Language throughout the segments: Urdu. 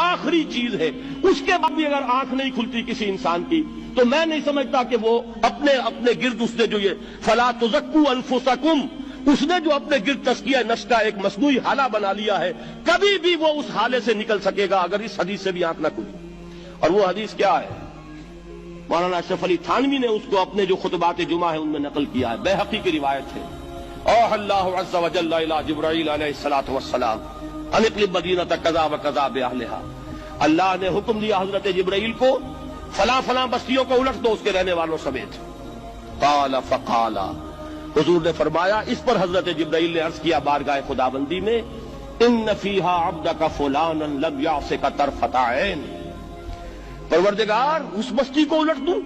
آخری چیز ہے، اس کے بعد بھی اگر آنکھ نہیں کھلتی کسی انسان کی تو میں نہیں سمجھتا کہ وہ اپنے گرد اس نے جو یہ فلا تزکوا انفسکم، اس نے جو اپنے گرد تزکیہ نفس کا ایک مصنوعی حالہ بنا لیا ہے، کبھی بھی وہ اس حالے سے نکل سکے گا اگر اس حدیث سے بھی آنکھ نہ کھلی۔ اور وہ حدیث کیا ہے؟ مولانا اشرف علی تھانوی نے اس کو اپنے جو خطبات جمعہ ہیں ان میں نقل کیا ہے، بیہقی کی روایت ہے۔ اوحى اللہ عز وجل الى جبرائیل علیہ الصلوۃ والسلام ان اقلب مدینۃ کذا وکذا باہلھا، اللہ نے حکم دیا حضرت جبرائیل کو فلاں فلاں بستیوں کو الٹ دو اس کے رہنے والوں سمیت۔ قال فقال، حضور نے فرمایا، اس پر حضرت جبرائیل نے عرض کیا بارگاہ خداوندی میں، ان فیہا عبدک فلانا لم یعصک طرفۃ عین، پروردگار اس بستی کو الٹ دوں،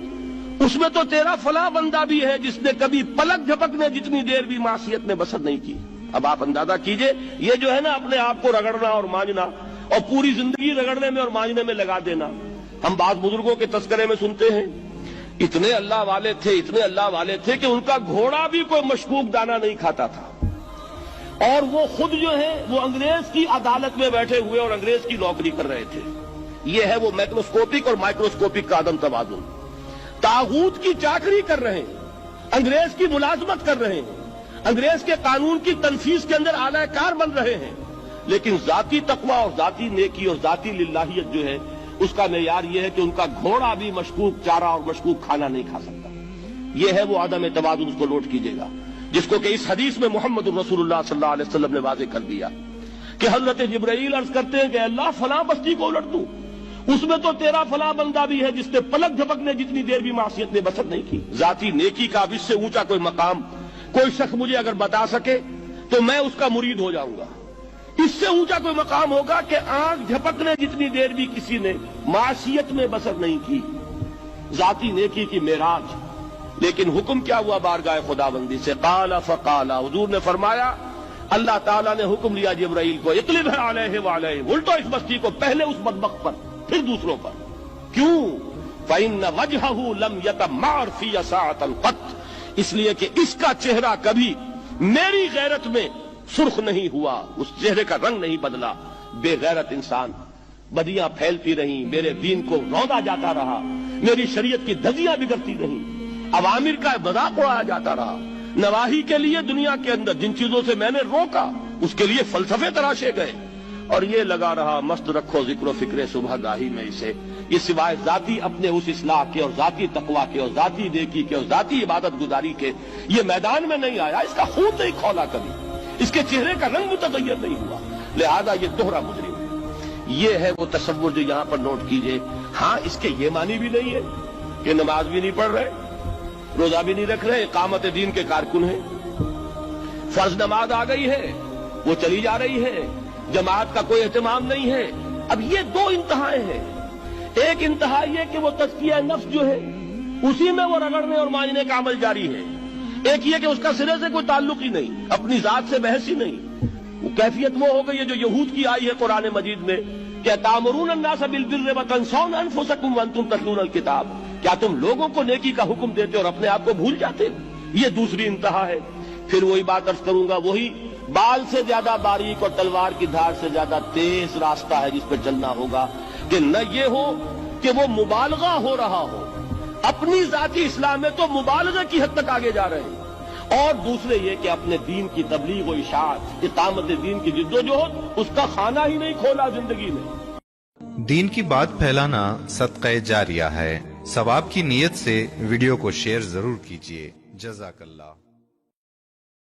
اس میں تو تیرا فلاں بندہ بھی ہے جس نے کبھی پلک جھپکنے جتنی دیر بھی معصیت میں بسر نہیں کی۔ اب آپ اندازہ کیجئے، یہ جو ہے نا اپنے آپ کو رگڑنا اور مانجنا اور پوری زندگی رگڑنے میں اور مانجنے میں لگا دینا، ہم بعض بزرگوں کے تذکرے میں سنتے ہیں اتنے اللہ والے تھے کہ ان کا گھوڑا بھی کوئی مشکوک دانہ نہیں کھاتا تھا، اور وہ خود جو ہے وہ انگریز کی عدالت میں بیٹھے ہوئے اور انگریز کی نوکری کر رہے تھے۔ یہ ہے وہ میکروسکوپک اور مائکروسکوپک کا عدم توازن، طاغوت کی چاکری کر رہے ہیں، انگریز کی ملازمت کر رہے ہیں، انگریز کے قانون کی تنفیذ کے اندر اعلی کار بن رہے ہیں، لیکن ذاتی تقویٰ اور ذاتی نیکی اور ذاتی للہیت جو ہے اس کا معیار یہ ہے کہ ان کا گھوڑا بھی مشکوک چارہ اور مشکوک کھانا نہیں کھا سکتا۔ یہ ہے وہ عدم توازن، اس کو نوٹ کیجیے گا، جس کو کہ اس حدیث میں محمد رسول اللہ صلی اللہ علیہ وسلم نے واضح کر دیا کہ حضرت جبرائیل عرض کرتے ہیں کہ اللہ فلاں بستی کو الٹ دوں، اس میں تو تیرا فلاں بندہ بھی ہے جس نے پلک جھپکنے جتنی دیر بھی معصیت میں بسر نہیں کی۔ ذاتی نیکی کا اب اس سے اونچا کوئی مقام کوئی شخص مجھے اگر بتا سکے تو میں اس کا مرید ہو جاؤں گا۔ اس سے اونچا کوئی مقام ہوگا کہ آنکھ جھپکنے جتنی دیر بھی کسی نے معصیت میں بسر نہیں کی، ذاتی نیکی کی معراج۔ لیکن حکم کیا ہوا بارگاہ خداوندی سے؟ قال فقال، حضور نے فرمایا، اللہ تعالیٰ نے حکم لیا جبرائیل کو، اقلب علیہ وعلیہ، الٹو اس بستی کو، پہلے اس بدبخت پر پھر دوسروں پر۔ کیوں؟ فإن وجهه لم يتمعر في ساعة قط، اس لیے کہ اس کا چہرہ کبھی میری غیرت میں سرخ نہیں ہوا، اس چہرے کا رنگ نہیں بدلا۔ بے غیرت انسان، بدیاں پھیلتی رہیں، میرے دین کو روندا جاتا رہا، میری شریعت کی دھجیاں بگڑتی رہیں، عوامر کا مذاق اڑایا جاتا رہا، نواہی کے لیے دنیا کے اندر جن چیزوں سے میں نے روکا اس کے لیے فلسفے تراشے گئے، اور یہ لگا رہا مست رکھو ذکر و فکر صبح گاہی میں اسے، یہ سوائے ذاتی اپنے اس اصلاح کے اور ذاتی تقویٰ کے اور ذاتی نیکی کے اور ذاتی عبادت گزاری کے یہ میدان میں نہیں آیا، اس کا خون نہیں کھولا کبھی، اس کے چہرے کا رنگ متغیر نہیں ہوا، لہذا یہ دوہرا مجرم ہے۔ یہ ہے وہ تصور جو یہاں پر نوٹ کیجئے۔ ہاں، اس کے یہ معنی بھی نہیں ہے کہ نماز بھی نہیں پڑھ رہے، روزہ بھی نہیں رکھ رہے، اقامت دین کے کارکن ہیں، فرض نماز آ گئی ہے وہ چلی جا رہی ہے، جماعت کا کوئی اہتمام نہیں ہے۔ اب یہ دو انتہائیں ہیں، ایک انتہا یہ کہ وہ تزکیہ نفس جو ہے اسی میں وہ رگڑنے اور مانجنے کا عمل جاری ہے، ایک یہ کہ اس کا سرے سے کوئی تعلق ہی نہیں، اپنی ذات سے بحث ہی نہیں۔ وہ کیفیت وہ ہو گئی ہے جو یہود کی آئی ہے قرآن مجید میں کہ تامرون الناس بالبر وتنسون انفسکم وانتم تتلون الکتاب، کیا تم لوگوں کو نیکی کا حکم دیتے اور اپنے آپ کو بھول جاتے؟ یہ دوسری انتہا ہے۔ پھر وہی بات عرض کروں گا، وہی بال سے زیادہ باریک اور تلوار کی دھار سے زیادہ تیز راستہ ہے جس پہ چلنا ہوگا، کہ نہ یہ ہو کہ وہ مبالغہ ہو رہا ہو، اپنی ذاتی اصلاح میں تو مبالغہ کی حد تک آگے جا رہے ہیں، اور دوسرے یہ کہ اپنے دین کی تبلیغ و اشاعت، اقامت دین کی جدوجہد، اس کا خانہ ہی نہیں کھولا زندگی میں۔ دین کی بات پھیلانا صدقہ جاریہ ہے، ثواب کی نیت سے ویڈیو کو شیئر ضرور کیجیے۔ جزاک اللہ۔